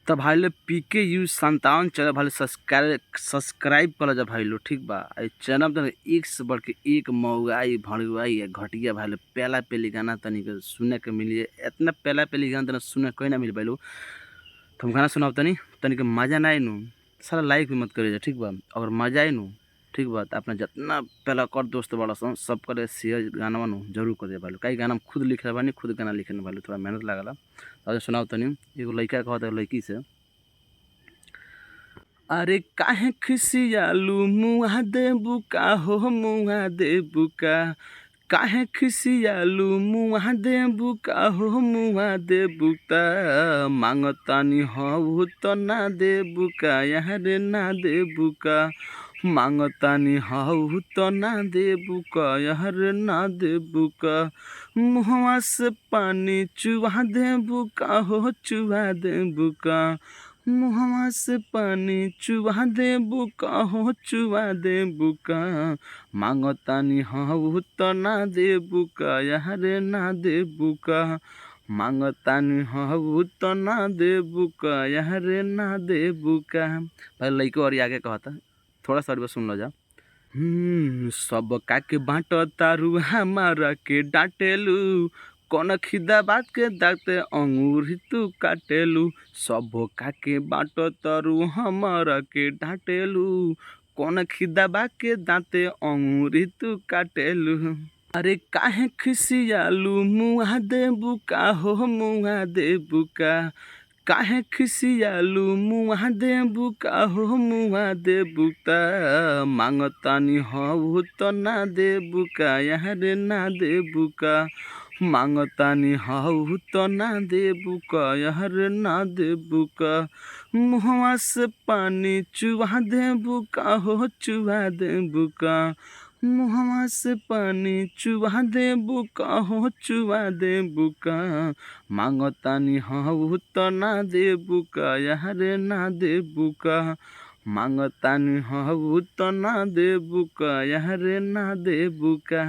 त भाई लोग पीके यू 57 चैनल भाई सब्सक्राइब कर जा भाई लोग, ठीक बा। चैनल तो एक से बढ़ के एक महंगाई भड़ुआई है घटिया भाई लोग। पहला पहली गाना तनिक सुने के मिली, इतना पहला पहली गाना तनिक सुने कोई ना मिली भाई लोग। तो हम गाना सुनाओ तनिक मजा ना आई नू, सारा लाइक भी मत करिए, ठीक बा। अगर मजा आई नू, ठीक बा, तो अपना जितना पहला कर दोस्त बड़ा सन सब करे शेयर गाना नू जरूर कर दे भाई लोग। कई गाना हम खुद लिखे बानी, खुद गाना लिखे भाई लोग, थोड़ा मेहनत लागला। तो सुनाओ तनी एगो लड़का कहता है लड़की से, अरे काहे खिसियालू मुआ देबू का हो मुआ देबू का, काहे खिसियालू मुआ देबू का हो मुआ देबू का, मांगतानी हऊ तो ना देबू का यार ना देबू का, मांगतानी हऊ तो ना देबू का यार ना देबू का, मुहवा से पानी चुवा देबू का हो चुवा देबू का, मुहवा से पानी चुवा देबू का हो चुवा देबू का, मांगतानी हऊ तो ना देबू का यार ना देबू का, मांगतानी हऊ तो ना देबू का यार ना देबू का। भाई लइको और आगे कहता, थोड़ा सा और सुन लो जा। सब काके बाट तारू हमारा के डांटेलू, कौन खिदा बात के दाते अंगूर तू काटेलू, सब काके बाट तारू हमारा के डांटेलू, कौन खिदा बात के दाते अंगूर तू काटेलू, अरे काहे खिसियालू मुआ देबू का हो मुआ देबू का, काहे खिसियालू मुआ देबू का हो मुआ देबू का, मांगतानी हऊ तो ना देबू का यार ना देबू का, मांगतानी हऊ तो ना देबू का यार ना देबू का, मुहवा से पानी चुवा देबू का हो चुवा देबू का, मुहवा से पानी चुवा देबू का हो चुवा देबू का, मांगतानी हऊ तो ना देबू का यार ना देबू का, मांगतानी हऊ तो ना देबू का यार ना देबू का।